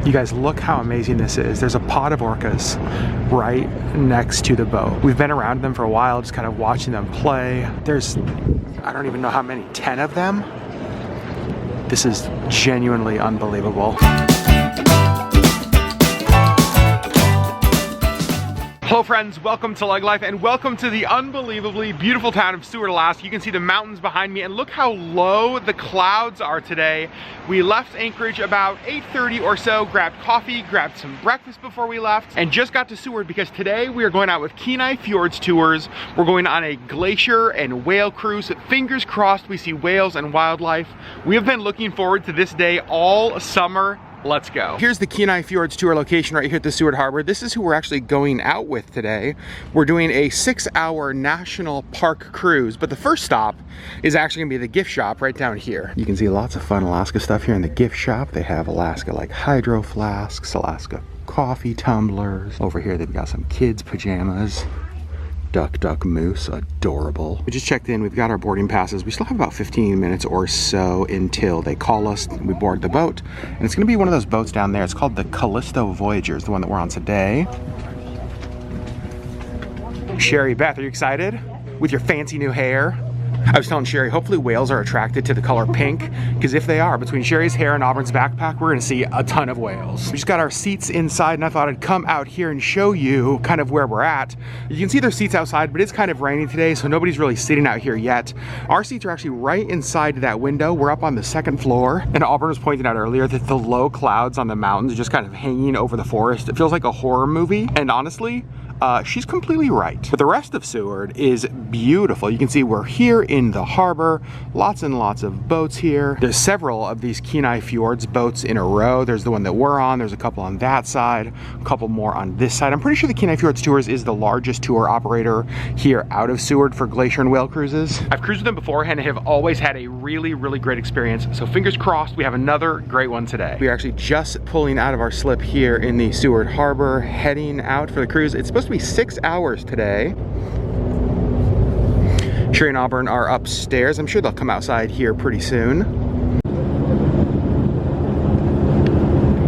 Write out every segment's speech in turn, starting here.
You guys, look how amazing this is. There's a pod of orcas right next to the boat. We've been around them for a while, just kind of watching them play. There's, I don't even know how many, 10 of them. This is genuinely unbelievable. Hello friends, welcome to LeggLife and welcome to the unbelievably beautiful town of Seward, Alaska. You can see the mountains behind me and look how low the clouds are today. We left Anchorage about 8:30 or so, grabbed coffee, grabbed some breakfast before we left, and just got to Seward because today we are going out with Kenai Fjords Tours. We're going on a glacier and whale cruise. Fingers crossed we see whales and wildlife. We have been looking forward to this day all summer. Let's go. Here's the Kenai Fjords Tour location right here at the Seward Harbor. This is who we're actually going out with today. We're doing a 6-hour national park cruise, but the first stop is actually gonna be the gift shop right down here. You can see lots of fun Alaska stuff here in the gift shop. They have Alaska like hydro flasks, Alaska coffee tumblers. Over here they've got some kids pajamas. Duck moose, adorable. We just checked in, we've got our boarding passes. We still have about 15 minutes or so until they call us. We board the boat, and it's gonna be one of those boats down there. It's called the Callisto Voyagers, the one that we're on today. Sherri, Beth, are you excited? With your fancy new hair? I was telling Sherri, hopefully whales are attracted to the color pink, because if they are, between Sherri's hair and Auburn's backpack, we're gonna see a ton of whales. We just got our seats inside, and I thought I'd come out here and show you kind of where we're at. You can see there's seats outside, but it's kind of raining today, so nobody's really sitting out here yet. Our seats are actually right inside that window. We're up on the second floor, and Auburn was pointing out earlier that the low clouds on the mountains are just kind of hanging over the forest. It feels like a horror movie, and honestly, she's completely right. But the rest of Seward is beautiful. You can see we're here in the harbor, lots and lots of boats here. There's several of these Kenai Fjords boats in a row. There's the one that we're on, there's a couple on that side, a couple more on this side. I'm pretty sure the Kenai Fjords Tours is the largest tour operator here out of Seward for glacier and whale cruises. I've cruised with them before and have always had a really great experience. So fingers crossed we have another great one today. We are actually just pulling out of our slip here in the Seward Harbor, heading out for the cruise. It's supposed to be 6 hours today. Sherri and Auburn are upstairs. I'm sure they'll come outside here pretty soon.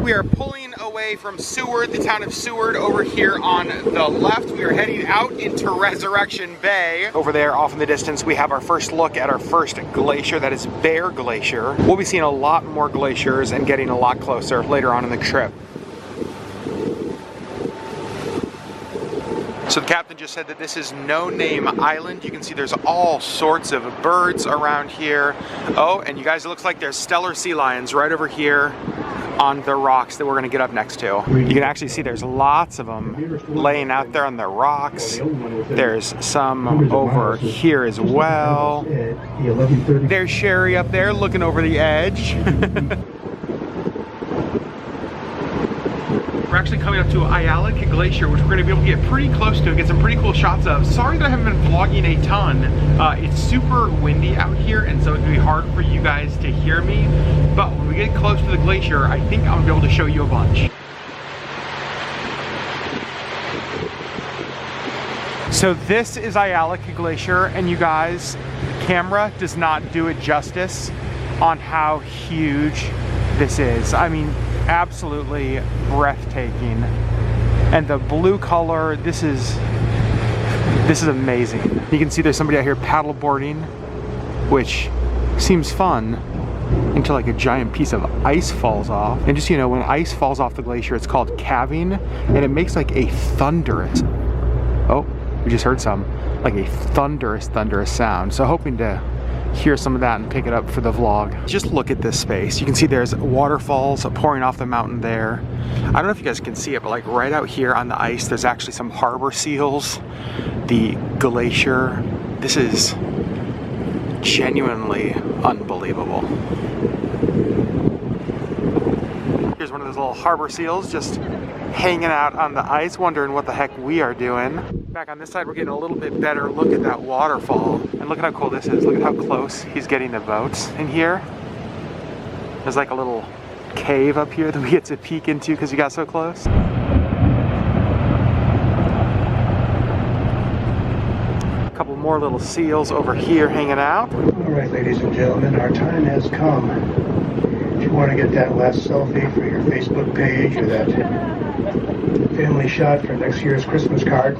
We are pulling away from Seward, the town of Seward, over here on the left. We are heading out into Resurrection Bay. Over there, off in the distance, we have our first look at our first glacier, that is Bear Glacier. We'll be seeing a lot more glaciers and getting a lot closer later on in the trip. So the captain just said that this is No Name Island. You can see there's all sorts of birds around here. Oh, and you guys, it looks like there's stellar sea lions right over here on the rocks that we're gonna get up next to. You can actually see there's lots of them laying out there on the rocks. There's some over here as well. There's Sherri up there looking over the edge. We're actually coming up to Alaskan Glacier, which we're going to be able to get pretty close to and get some pretty cool shots of. Sorry that I haven't been vlogging a ton. It's super windy out here, and so it's going to be hard for you guys to hear me. But when we get close to the glacier, I think I'm going to be able to show you a bunch. So this is Alaskan Glacier, and you guys, the camera does not do it justice on how huge this is. I mean, absolutely breathtaking. And the blue color, this is amazing. You can see there's somebody out here paddle boarding, which seems fun until like a giant piece of ice falls off. And just, you know, when ice falls off the glacier, it's called calving, and it makes like a thunderous, oh, we just heard some, like a thunderous sound. So hoping to hear some of that and pick it up for the vlog. Just look at this space. You can see there's waterfalls pouring off the mountain there. I don't know if you guys can see it, but like right out here on the ice, there's actually some harbor seals. The glacier, this is genuinely unbelievable. Here's one of those little harbor seals just hanging out on the ice, wondering what the heck we are doing. Back on this side, we're getting a little bit better look at that waterfall. And look at how cool this is. Look at how close he's getting the boats in here. There's like a little cave up here that we get to peek into because he got so close. A couple more little seals over here hanging out. All right, ladies and gentlemen, our time has come. If you want to get that last selfie for your Facebook page or that family shot for next year's Christmas card,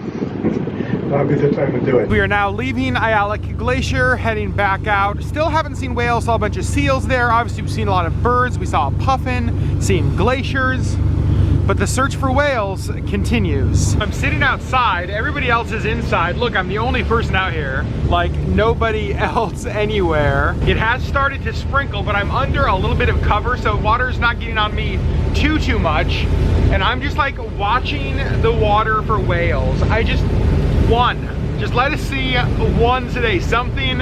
that'll be the time to do it. We are now leaving Ayalak Glacier, heading back out. Still haven't seen whales, saw a bunch of seals there. Obviously we've seen a lot of birds. We saw a puffin, seen glaciers, but the search for whales continues. I'm sitting outside, everybody else is inside. Look, I'm the only person out here, like nobody else anywhere. It has started to sprinkle, but I'm under a little bit of cover, so water's not getting on me too much. And I'm just like watching the water for whales. Just let us see one today, something,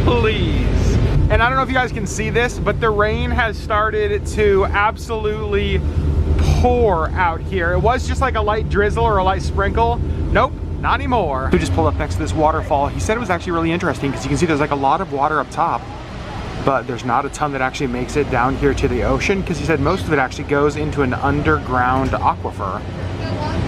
please. And I don't know if you guys can see this, but the rain has started to absolutely pour out here. It was just like a light drizzle or a light sprinkle. Nope, not anymore. We just pulled up next to this waterfall. He said it was actually really interesting because you can see there's like a lot of water up top, but there's not a ton that actually makes it down here to the ocean, because he said most of it actually goes into an underground aquifer.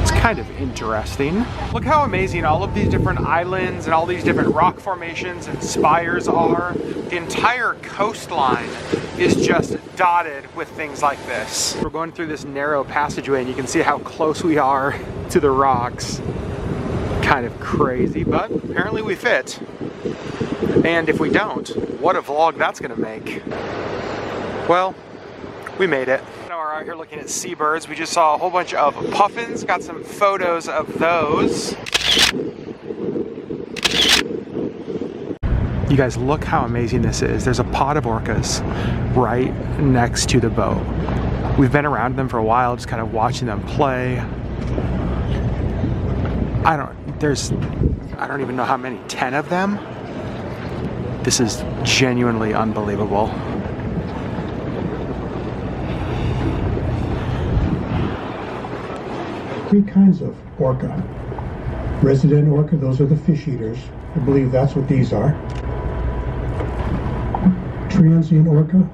It's kind of interesting. Look how amazing all of these different islands and all these different rock formations and spires are. The entire coastline is just dotted with things like this. We're going through this narrow passageway and you can see how close we are to the rocks. Kind of crazy, but apparently we fit. And if we don't, what a vlog that's gonna make. Well, we made it. We're out here looking at seabirds. We just saw a whole bunch of puffins, got some photos of those. You guys, look how amazing this is. There's a pod of orcas right next to the boat. We've been around them for a while, just kind of watching them play. I don't even know how many, 10 of them? This is genuinely unbelievable. Three kinds of orca. Resident orca, those are the fish eaters. I believe that's what these are. Transient orca,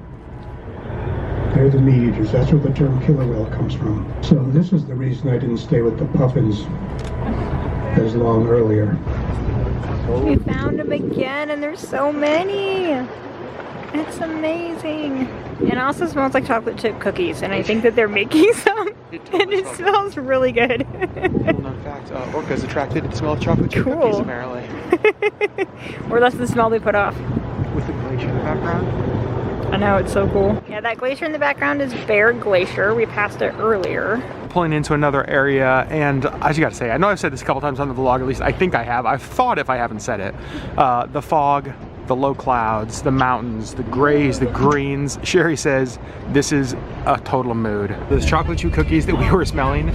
they're the meat eaters. That's where the term killer whale comes from. So this is the reason I didn't stay with the puffins as long earlier. We found them again, and there's so many. It's amazing. And it also smells like chocolate chip cookies, and I think that they're making some, and it smells really good. Cool known fact, orcas attracted to the smell of chocolate chip cookies, apparently. Or that's the smell they put off. With the glacier in the background. I know, it's so cool. Yeah, that glacier in the background is Bear Glacier. We passed it earlier. Pulling into another area, and I just gotta say, I know I've said this a couple times on the vlog, at least I think I have. I've thought if I haven't said it. The fog, the low clouds, the mountains, the grays, the greens. Sherri says this is a total mood. Those chocolate chip cookies that we were smelling,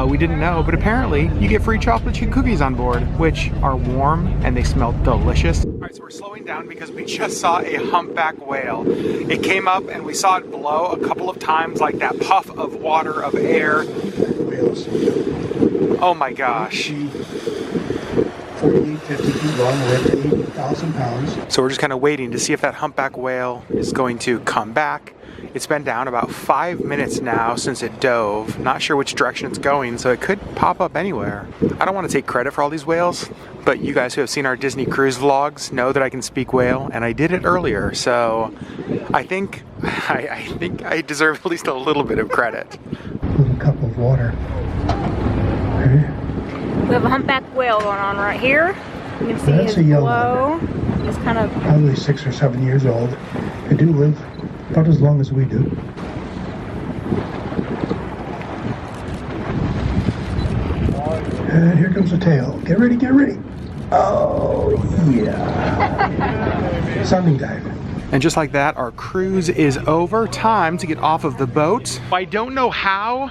we didn't know, but apparently you get free chocolate chip cookies on board, which are warm and they smell delicious. All right, so we're slowing down because we just saw a humpback whale. It came up and we saw it blow a couple of times, like that puff of water, of air. Oh my gosh. 40, 50 feet long, weigh up to 8,000 pounds. So we're just kind of waiting to see if that humpback whale is going to come back. It's been down about 5 minutes now since it dove. Not sure which direction it's going, so it could pop up anywhere. I don't want to take credit for all these whales, but you guys who have seen our Disney cruise vlogs know that I can speak whale, and I did it earlier, so I think I deserve at least a little bit of credit. A little cup of water. Okay. We have a humpback whale going on right here. You can see That's his a glow. He's kind of probably 6 or 7 years old. They do live about as long as we do. And here comes the tail. Get ready, get ready. Oh, yeah. Sounding dive. And just like that, our cruise is over. Time to get off of the boat. I don't know how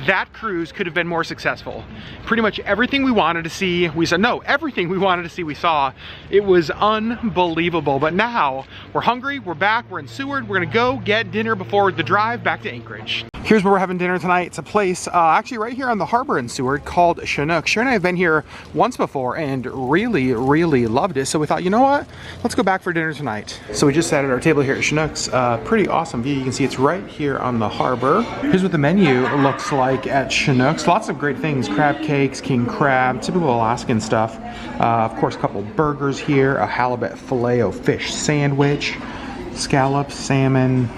that cruise could have been more successful. Pretty much everything we wanted to see, we saw. No, everything we wanted to see, we saw. It was unbelievable. But now we're hungry, we're back, we're in Seward. We're gonna go get dinner before the drive back to Anchorage. Here's where we're having dinner tonight. It's a place actually right here on the harbor in Seward called Chinook. Sherri and I have been here once before and really, really loved it. So we thought, you know what? Let's go back for dinner tonight. So we just sat at our table here at Chinook's. Pretty awesome view. You can see it's right here on the harbor. Here's what the menu looks like at Chinook's. Lots of great things. Crab cakes, king crab, typical Alaskan stuff. Of course, a couple burgers here, a halibut filet-o-fish sandwich, scallops, salmon,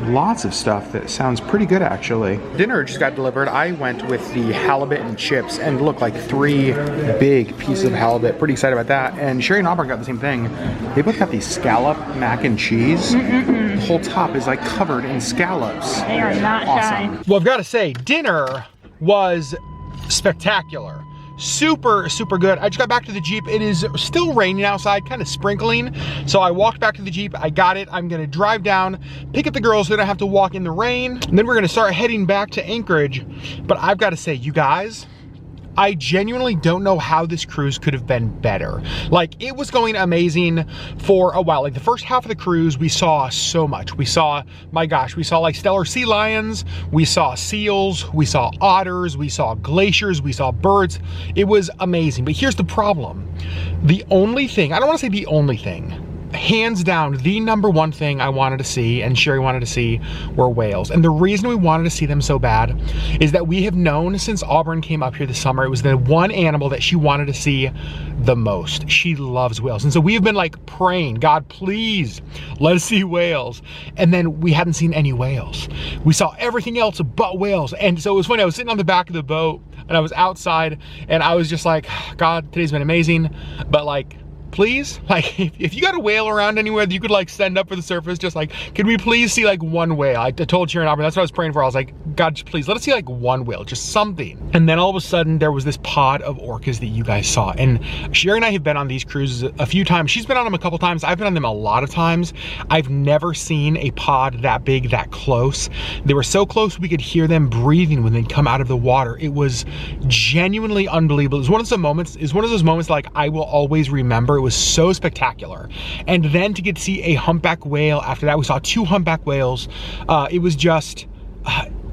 lots of stuff that sounds pretty good actually. Dinner just got delivered. I went with the halibut and chips and looked like 3 big pieces of halibut. Pretty excited about that. And Sherri and Auburn got the same thing. They both got these scallop mac and cheese. The whole top is like covered in scallops. They are not shy. Well, I've got to say, dinner was spectacular. Super, super good. I just got back to the Jeep. It is still raining outside, kind of sprinkling. So I walked back to the Jeep. I got it. I'm gonna drive down, pick up the girls so they don't have to walk in the rain. And then we're gonna start heading back to Anchorage. But I've got to say, you guys, I genuinely don't know how this cruise could have been better. Like, it was going amazing for a while. Like, the first half of the cruise, we saw so much. We saw, my gosh, we saw like stellar sea lions, we saw seals, we saw otters, we saw glaciers, we saw birds. It was amazing. But here's the problem. The only thing, I don't want to say the only thing, hands down, the #1 thing I wanted to see and Sherri wanted to see were whales. And the reason we wanted to see them so bad is that we have known since Auburn came up here this summer, it was the one animal that she wanted to see the most. She loves whales. And so we have been like praying, God, please let us see whales. And then we hadn't seen any whales. We saw everything else but whales. And so it was funny, I was sitting on the back of the boat and I was outside and I was just like, God, today's been amazing. But like, please, like, if you got a whale around anywhere that you could like send up for the surface, just like, could we please see like 1 whale? I told Sherri and Auburn, that's what I was praying for. I was like, God, please let us see like 1 whale, just something. And then all of a sudden there was this pod of orcas that you guys saw. And Sherri and I have been on these cruises a few times. She's been on them a couple times. I've been on them a lot of times. I've never seen a pod that big, that close. They were so close we could hear them breathing when they'd come out of the water. It was genuinely unbelievable. It was one of those moments like I will always remember. It was so spectacular. And then to get to see a humpback whale after that, we saw 2 humpback whales. It was just,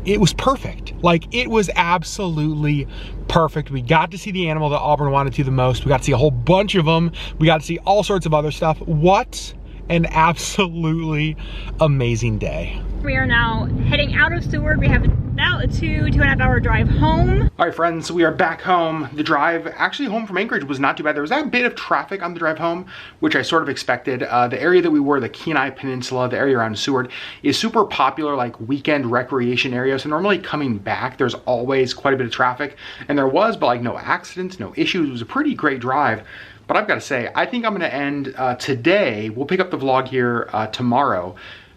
it was perfect. Like, it was absolutely perfect. We got to see the animal that Auburn wanted to the most. We got to see a whole bunch of them. We got to see all sorts of other stuff. What an absolutely amazing day. We are now heading out of Seward. We have about a 2.5 hour drive home. All right, friends, we are back home. The drive actually home from Anchorage was not too bad. There was a bit of traffic on the drive home, which I sort of expected. The area that we were, the Kenai Peninsula, the area around Seward, is super popular, like weekend recreation area. So normally coming back, there's always quite a bit of traffic. And there was, but like no accidents, no issues. It was a pretty great drive. But I've got to say, I think I'm going to end today. We'll pick up the vlog here tomorrow.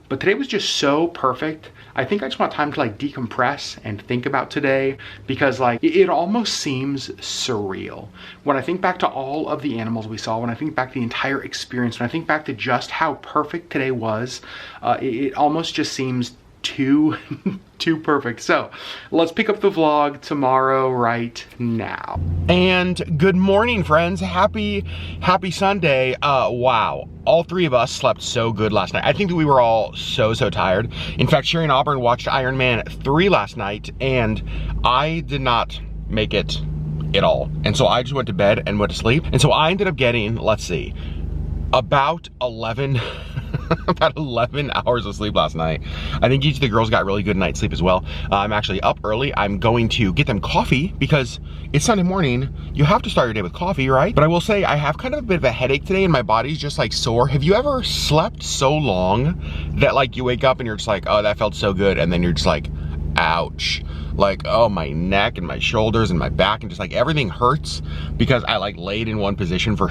But today was just so perfect. I think I just want time to like decompress and think about today, because like it almost seems surreal. When I think back to all of the animals we saw, when I think back to the entire experience, when I think back to just how perfect today was, it almost just seems too perfect. So let's pick up the vlog tomorrow right now. And good morning, friends. Happy Sunday. Wow, all 3 of us slept so good last night. I think that we were all so tired. In fact, Sherri and Auburn watched Iron Man 3 last night and I did not make it at all. And so I just went to bed and went to sleep. And so I ended up getting, let's see, about 11 hours of sleep last night. I think each of the girls got really good night's sleep as well. I'm actually up early. I'm going to get them coffee because it's Sunday morning. You have to start your day with coffee, right? But I will say I have kind of a bit of a headache today and my body's just like sore. Have you ever slept so long that like you wake up and you're just like, oh, that felt so good, and then you're just like, ouch. Like, oh, my neck and my shoulders and my back and just like everything hurts because I like laid in one position for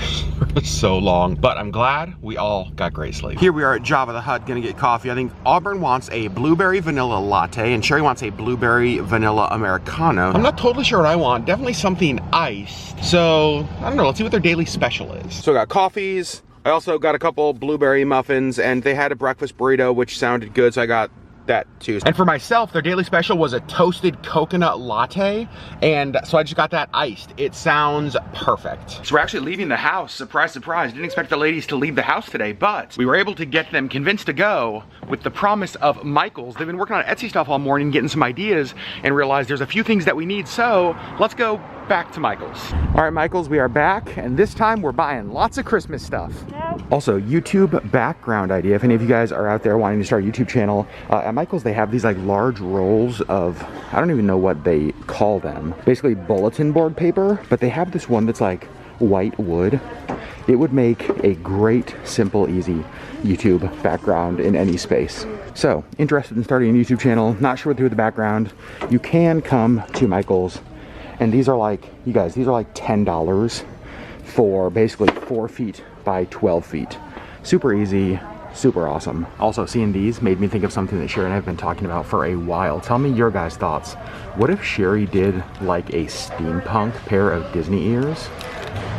so long. But I'm glad we all got great sleep. Here we are at Java the Hut gonna get coffee. I think Auburn wants a blueberry vanilla latte and Sherri wants a blueberry vanilla Americano. I'm not totally sure what I want. Definitely something iced. So I don't know, let's see what their daily special is. So I got coffees. I also got a couple blueberry muffins and they had a breakfast burrito, which sounded good. So I got that too. And for myself, their daily special was a toasted coconut latte, and so I just got that iced. It sounds perfect. So we're actually leaving the house. Surprise, surprise. Didn't expect the ladies to leave the house today, but we were able to get them convinced to go with the promise of Michael's. They've been working on Etsy stuff all morning, getting some ideas, and realized there's a few things that we need, so let's go back to Michael's. All right, Michael's, we are back, and this time we're buying lots of Christmas stuff. Also, YouTube background idea. If any of you guys are out there wanting to start a YouTube channel, at Michael's they have these like large rolls of, I don't even know what they call them, basically bulletin board paper, but they have this one that's like white wood, it would make a great, simple, easy YouTube background in any space. So, interested in starting a YouTube channel, not sure what to do with the background, you can come to Michael's, and these are like, you guys, these are like $10 for basically 4 feet by 12 feet. Super easy, super awesome. Also, seeing these made me think of something that Sherri and I have been talking about for a while. Tell me your guys' thoughts. What if Sherri did like a steampunk pair of Disney ears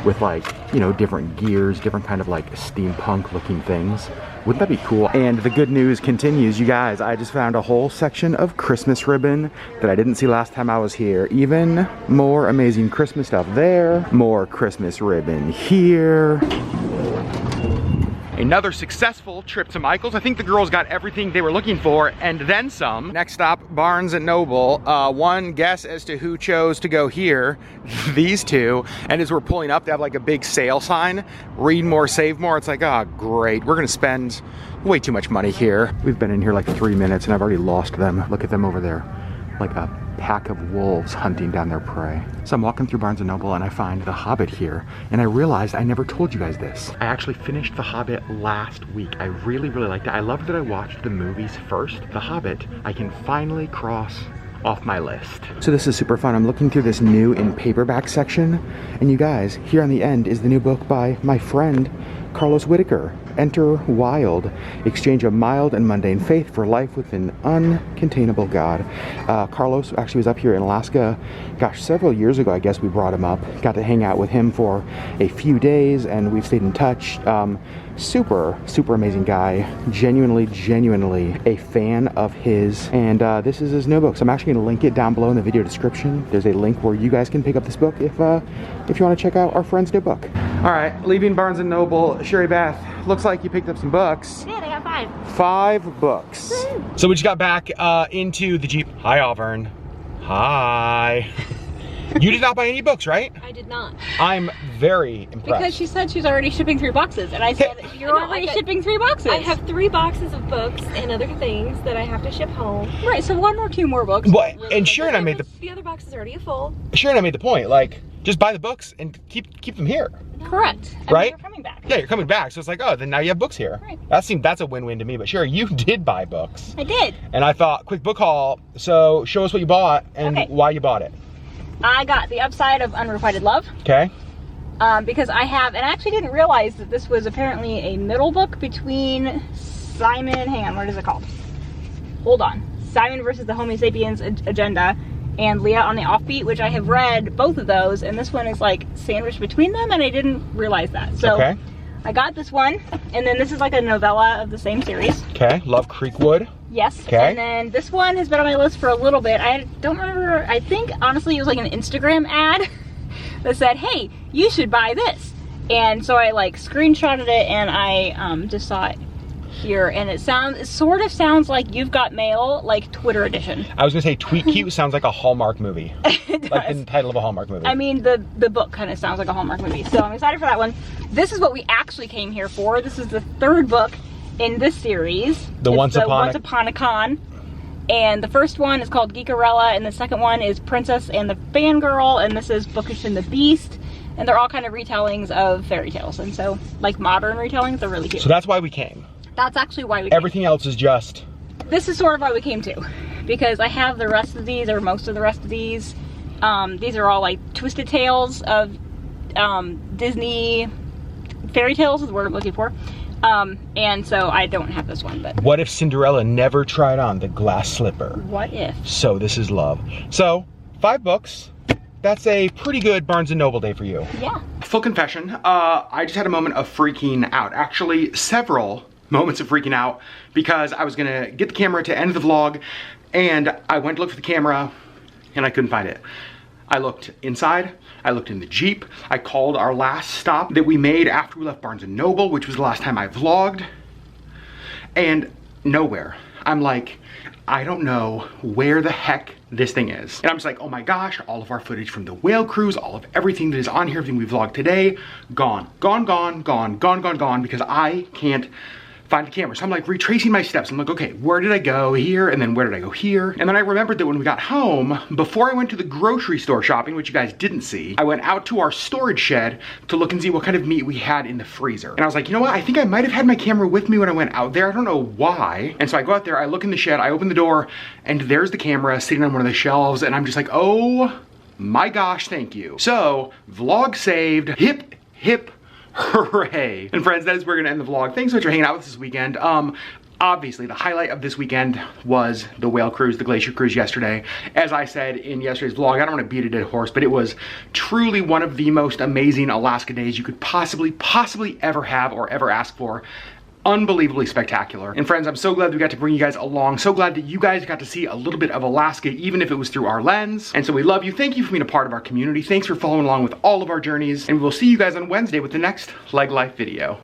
with like, you know, different gears, different kind of like steampunk looking things? Wouldn't that be cool? And the good news continues, you guys. I just found a whole section of Christmas ribbon that I didn't see last time I was here. Even more amazing Christmas stuff there. More Christmas ribbon here. Another successful trip to Michael's. I think the girls got everything they were looking for and then some. Next stop, Barnes & Noble. One guess as to who chose to go here. These two. And as we're pulling up, they have like a big sale sign. Read more, save more. It's like, oh, great. We're gonna spend way too much money here. We've been in here like 3 minutes and I've already lost them. Look at them over there. Like a pack of wolves hunting down their prey. So I'm walking through Barnes & Noble and I find The Hobbit here, and I realized I never told you guys this. I actually finished The Hobbit last week. I really, really liked it. I love that I watched the movies first. The Hobbit, I can finally cross off my list. So this is super fun. I'm looking through this new in paperback section, and you guys, here on the end is the new book by my friend Carlos Whitaker. Enter Wild, exchange of mild and mundane faith for life with an uncontainable God. Carlos actually was up here in Alaska, gosh, several years ago, I guess we brought him up. Got to hang out with him for a few days and we've stayed in touch. Super, super amazing guy. Genuinely a fan of his. And this is his new book. So I'm actually gonna link it down below in the video description. There's a link where you guys can pick up this book if you wanna check out our friend's new book. All right, leaving Barnes & Noble, Sherri Beth, looks like you picked up some books. I did, I got 5. 5 books. Woo. So we just got back into the Jeep. Hi, Auburn. Hi. You did not buy any books, right? I did not. I'm very impressed. Because she said she's already shipping 3 boxes, and I said, you're already shipping 3 boxes. I have 3 boxes of books and other things that I have to ship home. Right, so 1 or 2 more books. What? And Sherri and I made The other box is already full. Sherri and I made the point, like, just buy the books and keep them here. Correct. Right? You're coming back. Yeah, you're coming back, so it's like, oh, then now you have books here. Right. That's a win-win to me, but Sherri, you did buy books. I did. And I thought, quick book haul, so show us what you bought and Okay. why you bought it. I got The Upside of Unrequited Love. Okay. Because I have, and I actually didn't realize that this was apparently a middle book between Simon, hang on, what is it called? Hold on. Simon versus the Homo Sapiens Agenda and Leah on the Offbeat, which I have read both of those, and this one is like sandwiched between them, and I didn't realize that. So okay. I got this one, and then this is like a novella of the same series. Okay, Love Creekwood. Yes. Okay. And then this one has been on my list for a little bit. I don't remember, I think honestly it was like an Instagram ad that said, hey, you should buy this. And so I like screenshotted it and I just saw it here, and it sort of sounds like You've Got Mail, like Twitter edition. I was gonna say Tweet Cute sounds like a Hallmark movie. It does. Like the title of a Hallmark movie. I mean, the book kind of sounds like a Hallmark movie, so I'm excited for that one. This is what we actually came here for. This is the 3rd book in this series. The Once Upon a Con. And the first one is called Geekarella, and the second one is Princess and the Fangirl, and this is Bookish and the Beast. And they're all kind of retellings of fairy tales, and so, like modern retellings, they're really cute. So that's why we came. That's actually why we came. Everything else is just... This is sort of why we came too, because I have the rest of these, or most of the rest of these. These are all like twisted tales of Disney fairy tales is the word I'm looking for. And so I don't have this one, but... What if Cinderella never tried on the glass slipper? What if? So this is love. So, 5 books. That's a pretty good Barnes & Noble day for you. Yeah. Full confession, I just had a moment of freaking out. Actually, several moments of freaking out, because I was gonna get the camera to end the vlog, and I went to look for the camera, and I couldn't find it. I looked inside, I looked in the Jeep, I called our last stop that we made after we left Barnes & Noble, which was the last time I vlogged, and nowhere. I'm like, I don't know where the heck this thing is. And I'm just like, oh my gosh, all of our footage from the whale cruise, all of everything that is on here, everything we vlogged today, gone, because I can't find the camera. So I'm like retracing my steps. I'm like, okay, where did I go here? And then where did I go here? And then I remembered that when we got home, before I went to the grocery store shopping, which you guys didn't see, I went out to our storage shed to look and see what kind of meat we had in the freezer. And I was like, you know what? I think I might have had my camera with me when I went out there. I don't know why. And so I go out there, I look in the shed, I open the door, and there's the camera sitting on one of the shelves, and I'm just like, oh my gosh, thank you. So, vlog saved, hip, hip, hooray. And friends, that is where we're gonna end the vlog. Thanks so much for hanging out with us this weekend. Obviously, the highlight of this weekend was the whale cruise, the Glacier cruise yesterday. As I said in yesterday's vlog, I don't want to beat a dead horse, but it was truly one of the most amazing Alaska days you could possibly ever have or ever ask for. Unbelievably spectacular. And friends, I'm so glad we got to bring you guys along. So glad that you guys got to see a little bit of Alaska, even if it was through our lens. And so we love you. Thank you for being a part of our community. Thanks for following along with all of our journeys. And we'll see you guys on Wednesday with the next LeggLife video.